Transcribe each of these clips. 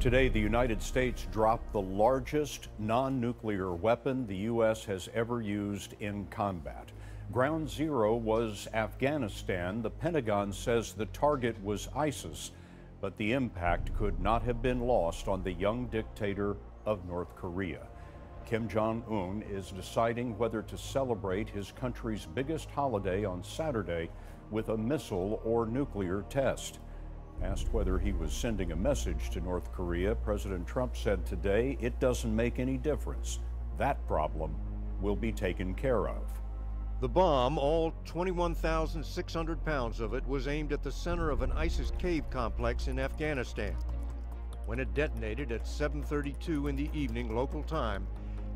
Today, the United States dropped the largest non-nuclear weapon the U.S. has ever used in combat. Ground zero was Afghanistan. The Pentagon says the target was ISIS, but the impact could not have been lost on the young dictator of North Korea. Kim Jong-un is deciding whether to celebrate his country's biggest holiday on Saturday with a missile or nuclear test. Asked whether he was sending a message to North Korea, President Trump said today it doesn't make any difference. That problem will be taken care of. The bomb, all 21,600 pounds of it, was aimed at the center of an ISIS cave complex in Afghanistan. When it detonated at 7:32 in the evening local time,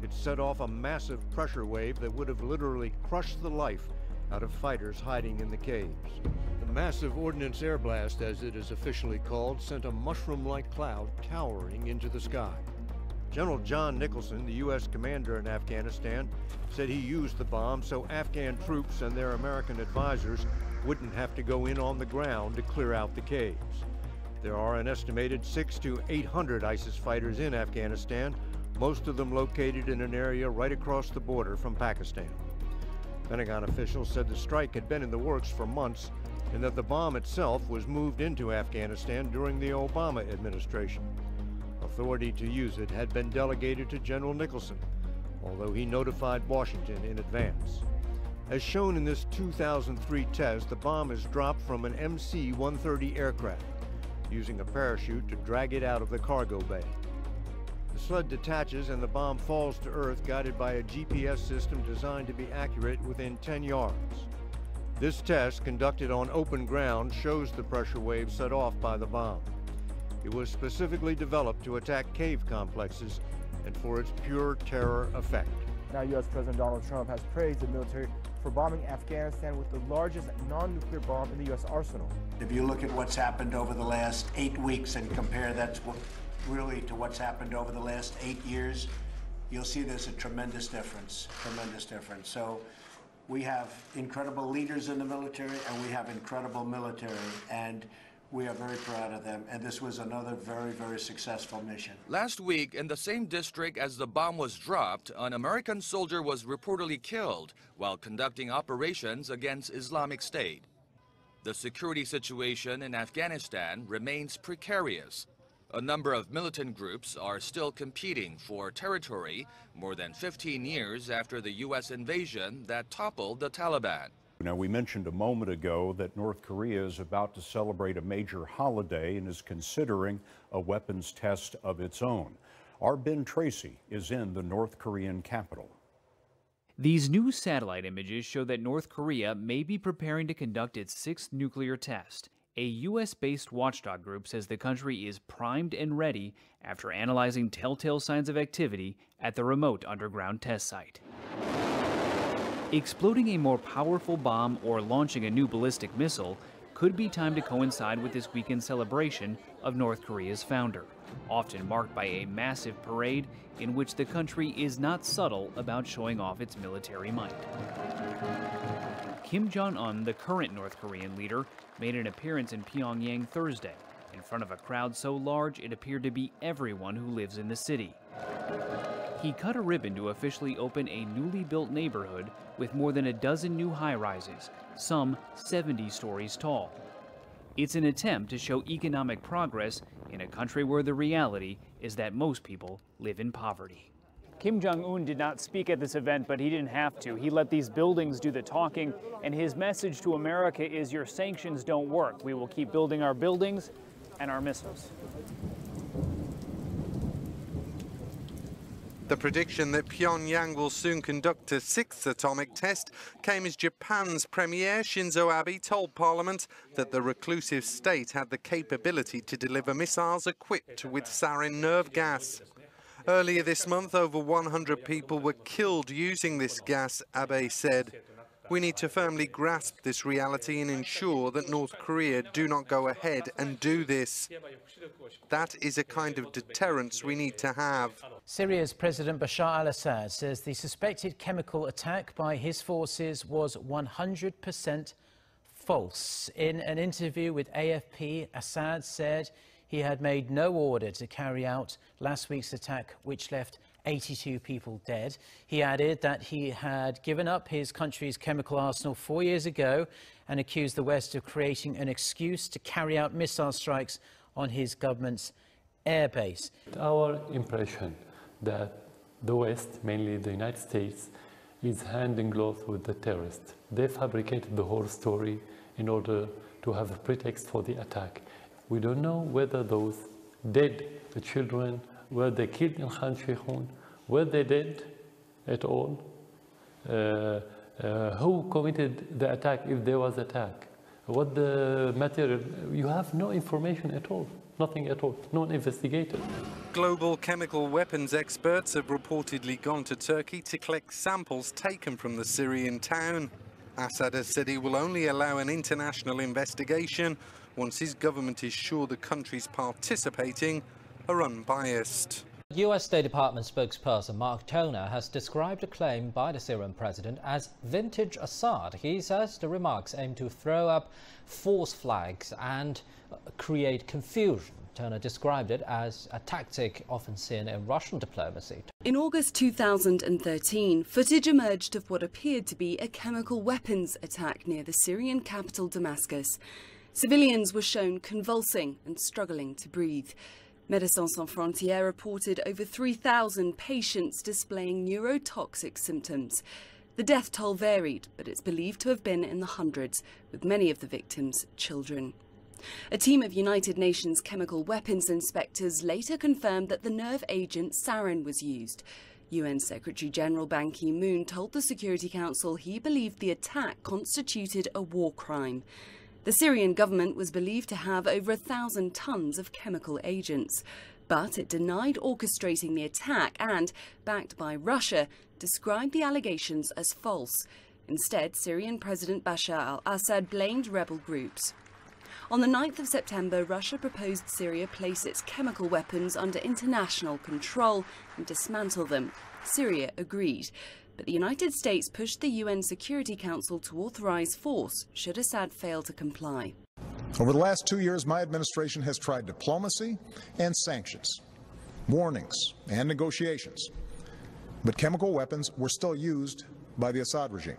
it set off a massive pressure wave that would have literally crushed the life out of fighters hiding in the caves. The massive ordnance air blast, as it is officially called, sent a mushroom-like cloud towering into the sky. General John Nicholson, the U.S. commander in Afghanistan, said he used the bomb so Afghan troops and their American advisors wouldn't have to go in on the ground to clear out the caves. There are an estimated 600 to 800 ISIS fighters in Afghanistan, most of them located in an area right across the border from Pakistan. Pentagon officials said the strike had been in the works for months and that the bomb itself was moved into Afghanistan during the Obama administration. Authority to use it had been delegated to General Nicholson, although he notified Washington in advance. As shown in this 2003 test, the bomb is dropped from an MC-130 aircraft, using a parachute to drag it out of the cargo bay. The sled detaches and the bomb falls to Earth, guided by a GPS system designed to be accurate within 10 yards. This test, conducted on open ground, shows the pressure wave set off by the bomb. It was specifically developed to attack cave complexes and for its pure terror effect. Now, U.S. President Donald Trump has praised the military for bombing Afghanistan with the largest non-nuclear bomb in the U.S. arsenal. If you look at what's happened over the last 8 weeks and compare that really to what's happened over the last 8 years, you'll see there's a tremendous difference, So we have incredible leaders in the military and we have incredible military, and we are very proud of them, and this was another very, very successful mission. Last week, in the same district as the bomb was dropped, an American soldier was reportedly killed while conducting operations against Islamic State. The security situation in Afghanistan remains precarious. A number of militant groups are still competing for territory more than 15 years after the U.S. invasion that toppled the Taliban. Now, we mentioned a moment ago that North Korea is about to celebrate a major holiday and is considering a weapons test of its own. Our Ben Tracy is in the North Korean capital. These new satellite images show that North Korea may be preparing to conduct its 6th nuclear test. A U.S.-based watchdog group says the country is primed and ready after analyzing telltale signs of activity at the remote underground test site. Exploding a more powerful bomb or launching a new ballistic missile could be timed to coincide with this weekend's celebration of North Korea's founder, often marked by a massive parade in which the country is not subtle about showing off its military might. Kim Jong-un, the current North Korean leader, made an appearance in Pyongyang Thursday in front of a crowd so large it appeared to be everyone who lives in the city. He cut a ribbon to officially open a newly built neighborhood with more than a dozen new high-rises, some 70 stories tall. It's an attempt to show economic progress in a country where the reality is that most people live in poverty. Kim Jong-un did not speak at this event, but he didn't have to. He let these buildings do the talking, and his message to America is your sanctions don't work. We will keep building our buildings and our missiles. The prediction that Pyongyang will soon conduct a 6th atomic test came as Japan's Premier Shinzo Abe told Parliament that the reclusive state had the capability to deliver missiles equipped with sarin nerve gas. Earlier this month, over 100 people were killed using this gas, Abe said. We need to firmly grasp this reality and ensure that North Korea do not go ahead and do this. That is a kind of deterrence we need to have. Syria's President Bashar al-Assad says the suspected chemical attack by his forces was 100% false. In an interview with AFP, Assad said he had made no order to carry out last week's attack, which left 82 people dead. He added that he had given up his country's chemical arsenal 4 years ago and accused the West of creating an excuse to carry out missile strikes on his government's airbase. Our impression that the West, mainly the United States, is hand in glove with the terrorists. They fabricated the whole story in order to have a pretext for the attack. We don't know whether those dead children were they killed in Khan Sheikhoun, were they dead at all, who committed the attack if there was attack, what the material. You have no information at all, nothing at all, no one investigated. Global chemical weapons experts have reportedly gone to Turkey to collect samples taken from the Syrian town. Assad has said he will only allow an international investigation once his government is sure the countries participating are unbiased. US State Department spokesperson Mark Toner has described a claim by the Syrian president as vintage Assad. He says the remarks aim to throw up false flags and create confusion. Toner described it as a tactic often seen in Russian diplomacy. In August 2013, footage emerged of what appeared to be a chemical weapons attack near the Syrian capital Damascus. Civilians were shown convulsing and struggling to breathe. Médecins Sans Frontières reported over 3,000 patients displaying neurotoxic symptoms. The death toll varied, but it's believed to have been in the hundreds, with many of the victims children. A team of United Nations chemical weapons inspectors later confirmed that the nerve agent sarin was used. UN Secretary-General Ban Ki-moon told the Security Council he believed the attack constituted a war crime. The Syrian government was believed to have over 1,000 tons of chemical agents, but it denied orchestrating the attack and, backed by Russia, described the allegations as false. Instead, Syrian President Bashar al-Assad blamed rebel groups. On the 9th of September, Russia proposed Syria place its chemical weapons under international control and dismantle them. Syria agreed. But the United States pushed the UN Security Council to authorize force should Assad fail to comply. Over the last 2 years, my administration has tried diplomacy and sanctions, warnings and negotiations. But chemical weapons were still used by the Assad regime.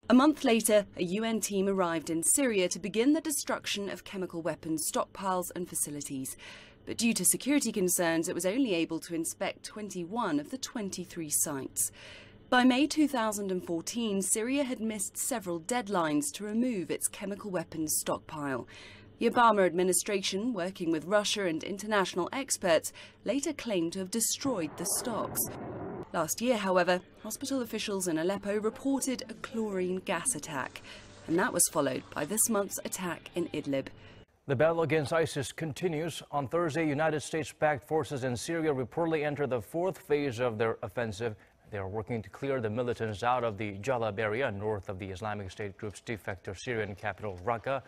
A month later, a UN team arrived in Syria to begin the destruction of chemical weapons stockpiles and facilities. But due to security concerns, it was only able to inspect 21 of the 23 sites. By May 2014, Syria had missed several deadlines to remove its chemical weapons stockpile. The Obama administration, working with Russia and international experts, later claimed to have destroyed the stocks. Last year, however, hospital officials in Aleppo reported a chlorine gas attack, and that was followed by this month's attack in Idlib. The battle against ISIS continues. On Thursday, United States-backed forces in Syria reportedly entered the fourth phase of their offensive. They are working to clear the militants out of the Jalab area north of the Islamic State group's de facto Syrian capital, Raqqa.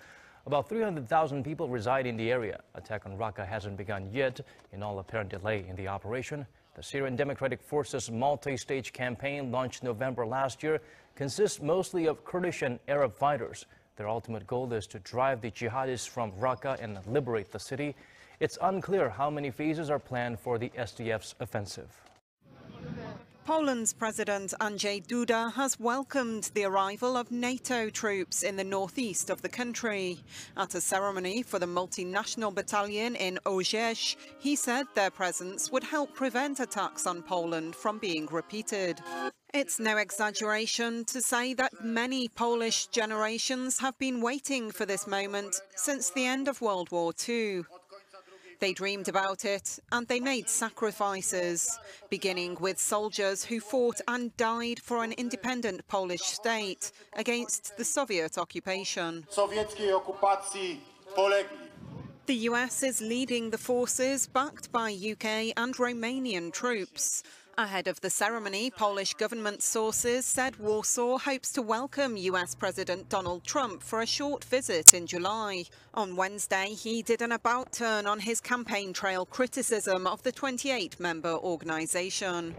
About 300,000 people reside in the area. Attack on Raqqa hasn't begun yet, in all apparent delay in the operation. The Syrian Democratic Forces multi-stage campaign launched November last year consists mostly of Kurdish and Arab fighters. Their ultimate goal is to drive the jihadists from Raqqa and liberate the city. It's unclear how many phases are planned for the SDF's offensive. Poland's President Andrzej Duda has welcomed the arrival of NATO troops in the northeast of the country. At a ceremony for the multinational battalion in Orzeź, he said their presence would help prevent attacks on Poland from being repeated. It's no exaggeration to say that many Polish generations have been waiting for this moment since the end of World War II. They dreamed about it and they made sacrifices, beginning with soldiers who fought and died for an independent Polish state against the Soviet occupation. The US is leading the forces backed by UK and Romanian troops. Ahead of the ceremony, Polish government sources said Warsaw hopes to welcome US President Donald Trump for a short visit in July. On Wednesday, he did an about-turn on his campaign trail criticism of the 28-member organisation.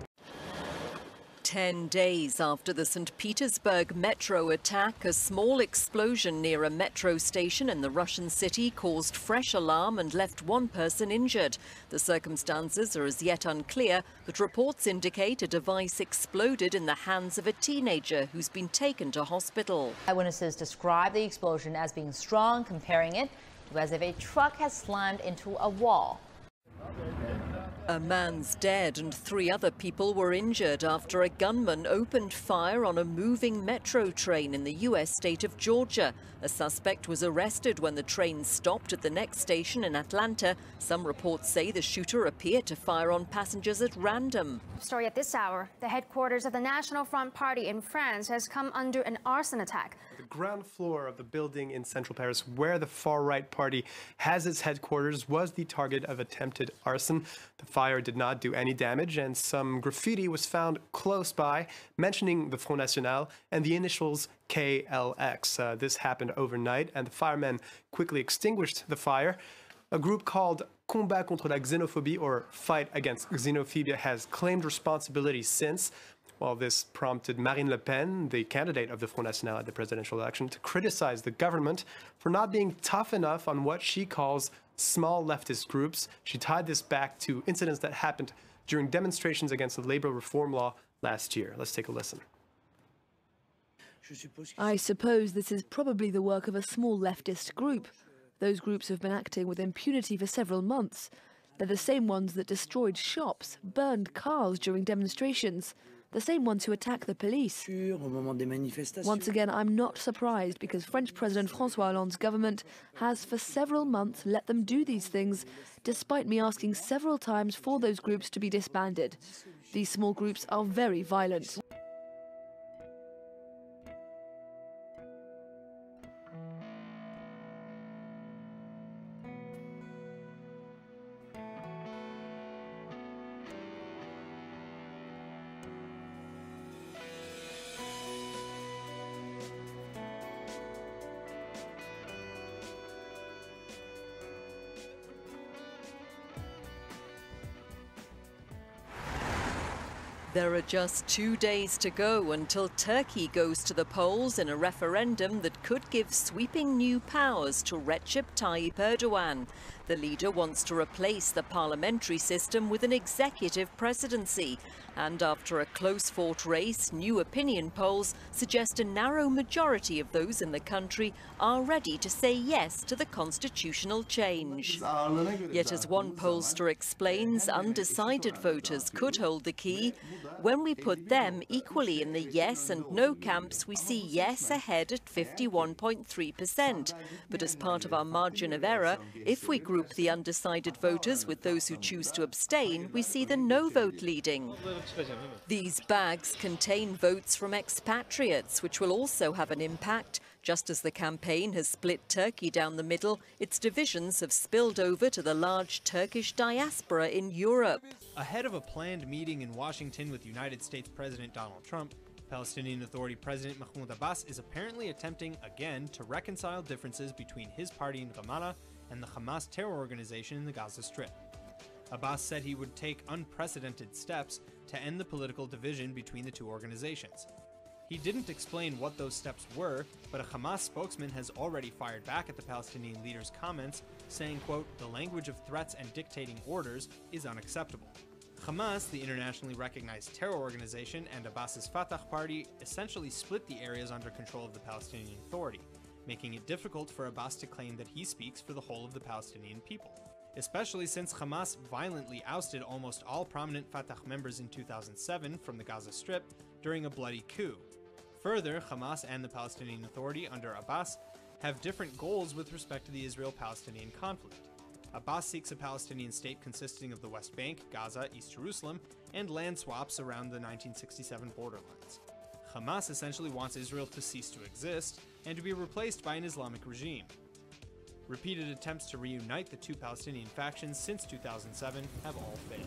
10 days after the St. Petersburg metro attack, a small explosion near a metro station in the Russian city caused fresh alarm and left one person injured. The circumstances are as yet unclear, but reports indicate a device exploded in the hands of a teenager who's been taken to hospital. Eyewitnesses describe the explosion as being strong, comparing it to as if a truck has slammed into a wall. A man's dead and 3 other people were injured after a gunman opened fire on a moving metro train in the U.S. state of Georgia. A suspect was arrested when the train stopped at the next station in Atlanta. Some reports say the shooter appeared to fire on passengers at random. Story at this hour. The headquarters of the National Front Party in France has come under an arson attack. The ground floor of the building in central Paris where the far-right party has its headquarters was the target of attempted arson. The fire did not do any damage, and some graffiti was found close by mentioning the Front National and the initials KLX. This happened overnight, and the firemen quickly extinguished the fire. A group called Combat contre la xénophobie, or Fight Against Xenophobia, has claimed responsibility since. Well, this prompted Marine Le Pen, the candidate of the Front National at the presidential election, to criticize the government for not being tough enough on what she calls small leftist groups. She tied this back to incidents that happened during demonstrations against the labor reform law last year. Let's take a listen. I suppose this is probably the work of a small leftist group. Those groups have been acting with impunity for several months. They're the same ones that destroyed shops, burned cars during demonstrations. The same ones who attack the police. Once again, I'm not surprised because French President François Hollande's government has for several months let them do these things, despite me asking several times for those groups to be disbanded. These small groups are very violent. There are just 2 days to go until Turkey goes to the polls in a referendum that could give sweeping new powers to Recep Tayyip Erdogan. The leader wants to replace the parliamentary system with an executive presidency. And after a close-fought race, new opinion polls suggest a narrow majority of those in the country are ready to say yes to the constitutional change. Yet as one pollster explains, undecided voters could hold the key. When we put them equally in the yes and no camps, we see yes ahead at 51.3%. But as part of our margin of error, if we group the undecided voters with those who choose to abstain, we see the no vote leading. These bags contain votes from expatriates, which will also have an impact. Just as the campaign has split Turkey down the middle, its divisions have spilled over to the large Turkish diaspora in Europe. Ahead of a planned meeting in Washington with United States President Donald Trump, Palestinian Authority President Mahmoud Abbas is apparently attempting again to reconcile differences between his party in Ramallah and the Hamas terror organization in the Gaza Strip. Abbas said he would take unprecedented steps to end the political division between the two organizations. He didn't explain what those steps were, but a Hamas spokesman has already fired back at the Palestinian leader's comments, saying, quote, "The language of threats and dictating orders is unacceptable." Hamas, the internationally recognized terror organization, and Abbas's Fatah party essentially split the areas under control of the Palestinian Authority, making it difficult for Abbas to claim that he speaks for the whole of the Palestinian people, especially since Hamas violently ousted almost all prominent Fatah members in 2007 from the Gaza Strip during a bloody coup. Further, Hamas and the Palestinian Authority under Abbas have different goals with respect to the Israel-Palestinian conflict. Abbas seeks a Palestinian state consisting of the West Bank, Gaza, East Jerusalem, and land swaps around the 1967 borderlines. Hamas essentially wants Israel to cease to exist and to be replaced by an Islamic regime. Repeated attempts to reunite the two Palestinian factions since 2007 have all failed.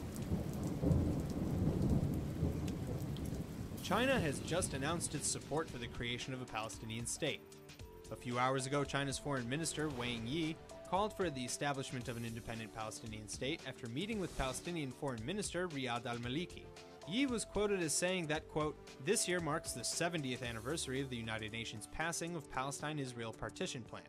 China has just announced its support for the creation of a Palestinian state. A few hours ago, China's Foreign Minister Wang Yi called for the establishment of an independent Palestinian state after meeting with Palestinian Foreign Minister Riyad al-Maliki. Yi was quoted as saying that, quote, "This year marks the 70th anniversary of the United Nations passing of Palestine-Israel partition plan.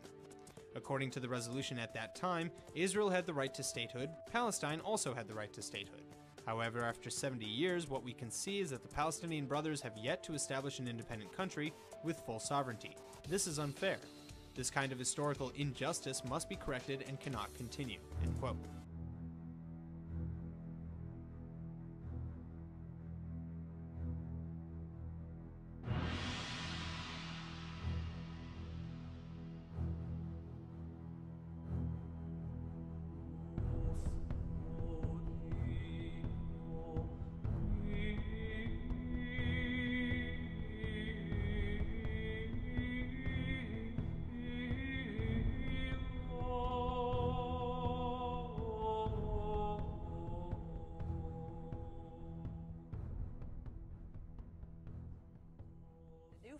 According to the resolution at that time, Israel had the right to statehood, Palestine also had the right to statehood. However, after 70 years, what we can see is that the Palestinian Brothers have yet to establish an independent country with full sovereignty. This is unfair. This kind of historical injustice must be corrected and cannot continue," end quote.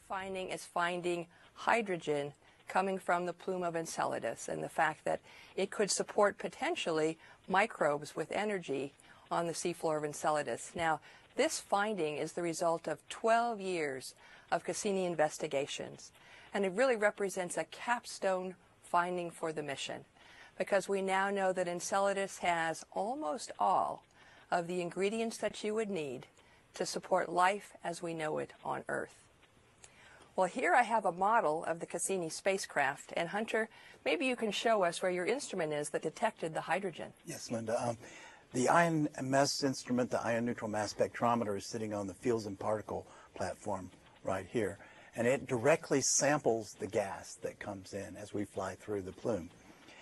Finding is finding hydrogen coming from the plume of Enceladus, and the fact that it could support potentially microbes with energy on the seafloor of Enceladus. Now, this finding is the result of 12 years of Cassini investigations, and it really represents a capstone finding for the mission, because we now know that Enceladus has almost all of the ingredients that you would need to support life as we know it on Earth. Well, here I have a model of the Cassini spacecraft, and Hunter, maybe you can show us where your instrument is that detected the hydrogen. Yes, Linda. The IMS instrument, the ion neutral mass spectrometer, is sitting on the fields and particle platform right here, and it directly samples the gas that comes in as we fly through the plume,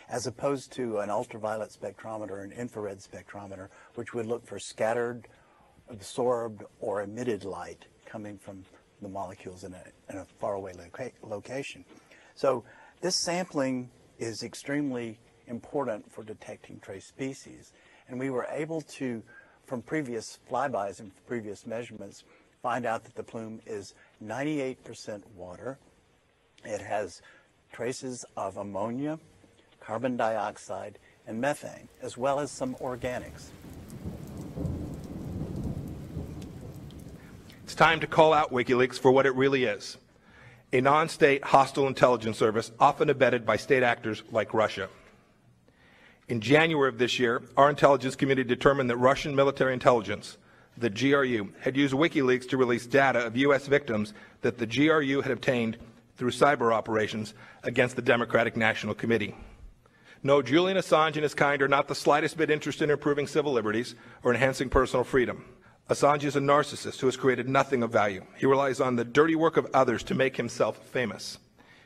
as opposed to an ultraviolet spectrometer or an infrared spectrometer, which would look for scattered, absorbed, or emitted light coming from the molecules in a faraway location. So this sampling is extremely important for detecting trace species. And we were able to, from previous flybys and previous measurements, find out that the plume is 98% water. It has traces of ammonia, carbon dioxide, and methane, as well as some organics. It's time to call out WikiLeaks for what it really is: a non-state hostile intelligence service often abetted by state actors like Russia. In January of this year, our intelligence community determined that Russian military intelligence, the GRU, had used WikiLeaks to release data of U.S. victims that the GRU had obtained through cyber operations against the Democratic National Committee. No, Julian Assange and his kind are not the slightest bit interested in improving civil liberties or enhancing personal freedom. Assange is a narcissist who has created nothing of value. He relies on the dirty work of others to make himself famous.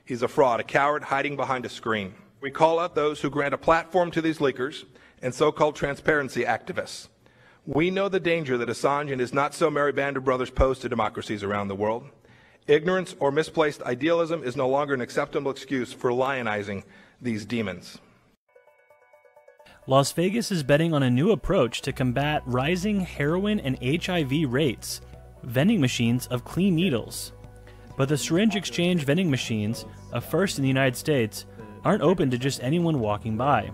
He's a fraud, a coward hiding behind a screen. We call out those who grant a platform to these leakers and so-called transparency activists. We know the danger that Assange and his not-so-merry band of brothers pose to democracies around the world. Ignorance or misplaced idealism is no longer an acceptable excuse for lionizing these demons. Las Vegas is betting on a new approach to combat rising heroin and HIV rates: vending machines of clean needles. But the syringe exchange vending machines, a first in the United States, aren't open to just anyone walking by.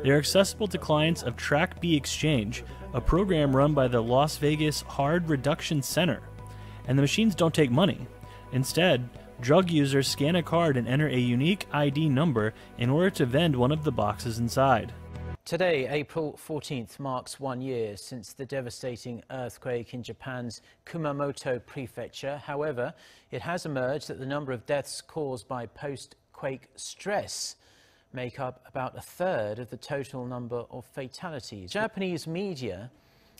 They're accessible to clients of Track B Exchange, a program run by the Las Vegas Hard Reduction Center. And the machines don't take money. Instead, drug users scan a card and enter a unique ID number in order to vend one of the boxes inside. Today, April 14th, marks 1 year since the devastating earthquake in Japan's Kumamoto prefecture. However, it has emerged that the number of deaths caused by post-quake stress make up about a third of the total number of fatalities. Japanese media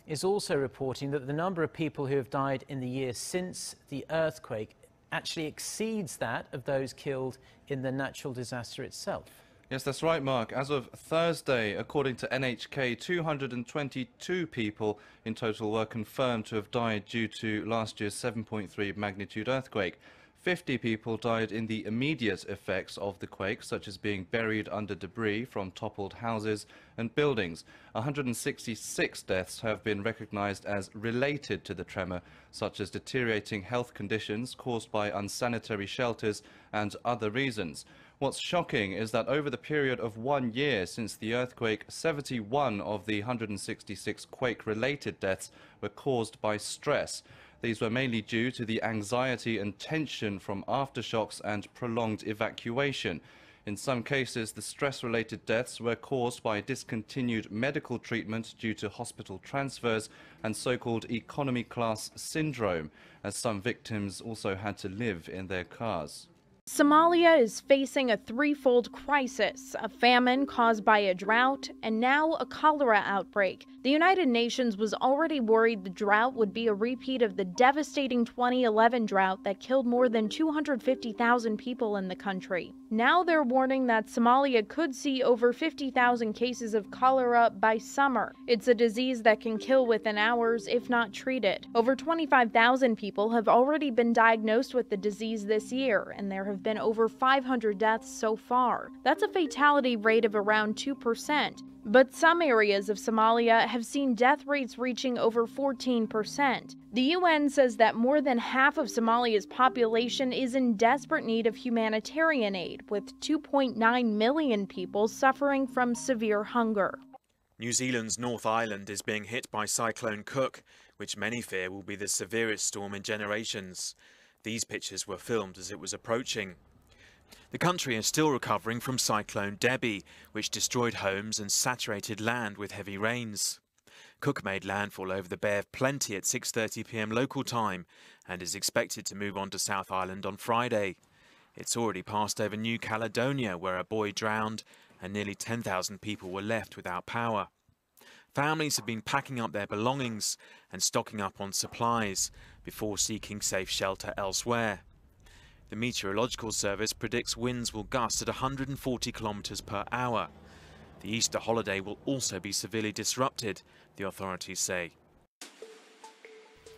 is also reporting that the number of people who have died in the year since the earthquake actually exceeds that of those killed in the natural disaster itself. Yes, that's right, Mark. As of Thursday, according to NHK, 222 people in total were confirmed to have died due to last year's 7.3 magnitude earthquake. 50 people died in the immediate effects of the quake, such as being buried under debris from toppled houses and buildings. 166 deaths have been recognized as related to the tremor, such as deteriorating health conditions caused by unsanitary shelters and other reasons. What's shocking is that over the period of 1 year since the earthquake, 71 of the 166 quake-related deaths were caused by stress. These were mainly due to the anxiety and tension from aftershocks and prolonged evacuation. In some cases, the stress-related deaths were caused by discontinued medical treatment due to hospital transfers and so-called economy class syndrome, as some victims also had to live in their cars. Somalia is facing a threefold crisis: a famine caused by a drought, and now a cholera outbreak. The United Nations was already worried the drought would be a repeat of the devastating 2011 drought that killed more than 250,000 people in the country. Now they're warning that Somalia could see over 50,000 cases of cholera by summer. It's a disease that can kill within hours if not treated. Over 25,000 people have already been diagnosed with the disease this year, and there have been over 500 deaths so far. That's a fatality rate of around 2%. But some areas of Somalia have seen death rates reaching over 14%. The UN says that more than half of Somalia's population is in desperate need of humanitarian aid, with 2.9 million people suffering from severe hunger. New Zealand's North Island is being hit by Cyclone Cook, which many fear will be the severest storm in generations. These pictures were filmed as it was approaching. The country is still recovering from Cyclone Debbie, which destroyed homes and saturated land with heavy rains. Cook made landfall over the Bay of Plenty at 6:30 p.m. local time and is expected to move on to South Island on Friday. It's already passed over New Caledonia, where a boy drowned and nearly 10,000 people were left without power. Families have been packing up their belongings and stocking up on supplies before seeking safe shelter elsewhere. The Meteorological Service predicts winds will gust at 140 kilometers per hour. The Easter holiday will also be severely disrupted, the authorities say.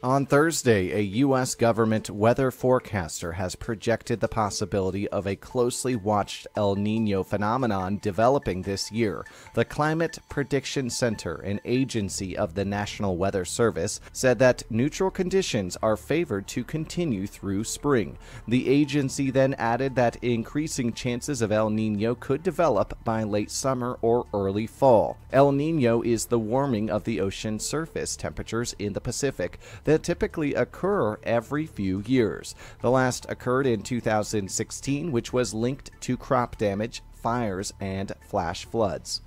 On Thursday, a U.S. government weather forecaster has projected the possibility of a closely watched El Niño phenomenon developing this year. The Climate Prediction Center, an agency of the National Weather Service, said that neutral conditions are favored to continue through spring. The agency then added that increasing chances of El Niño could develop by late summer or early fall. El Niño is the warming of the ocean surface temperatures in the Pacific that typically occur every few years. The last occurred in 2016, which was linked to crop damage, fires, and flash floods.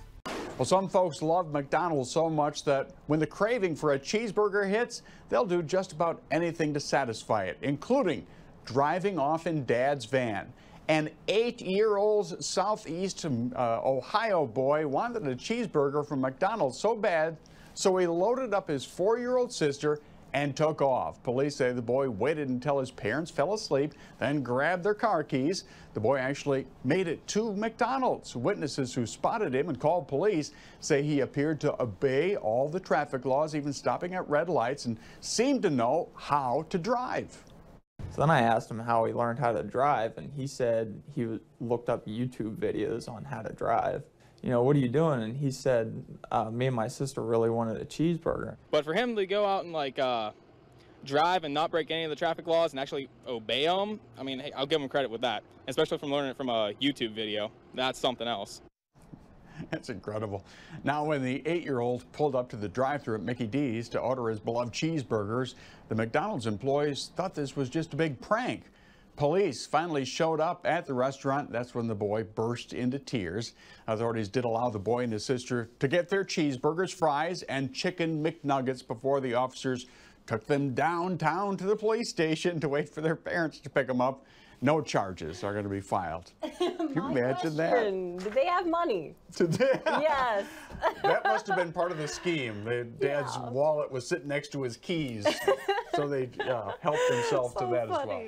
Well, some folks love McDonald's so much that when the craving for a cheeseburger hits, they'll do just about anything to satisfy it, including driving off in Dad's van. An 8-year-old Southeast Ohio boy wanted a cheeseburger from McDonald's so bad, so he loaded up his 4-year-old sister and took off. Police say the boy waited until his parents fell asleep, then grabbed their car keys. The boy actually made it to McDonald's. Witnesses who spotted him and called police say he appeared to obey all the traffic laws, even stopping at red lights, and seemed to know how to drive. So then I asked him how he learned how to drive, and he said he looked up YouTube videos on how to drive. You know, what are you doing? And he said, me and my sister really wanted a cheeseburger. But for him to go out and drive and not break any of the traffic laws and actually obey them, I mean, hey, I'll give him credit with that, especially from learning it from a YouTube video. That's something else. That's incredible. Now, when the 8-year-old pulled up to the drive-thru at Mickey D's to order his beloved cheeseburgers, the McDonald's employees thought this was just a big prank. Police finally showed up at the restaurant. That's when the boy burst into tears. Authorities did allow the boy and his sister to get their cheeseburgers, fries, and chicken McNuggets before the officers took them downtown to the police station to wait for their parents to pick them up. No charges are going to be filed. Can you imagine that? Did they have money? Yes. That must have been part of the scheme. Dad's wallet was sitting next to his keys, so they helped themselves to that as well.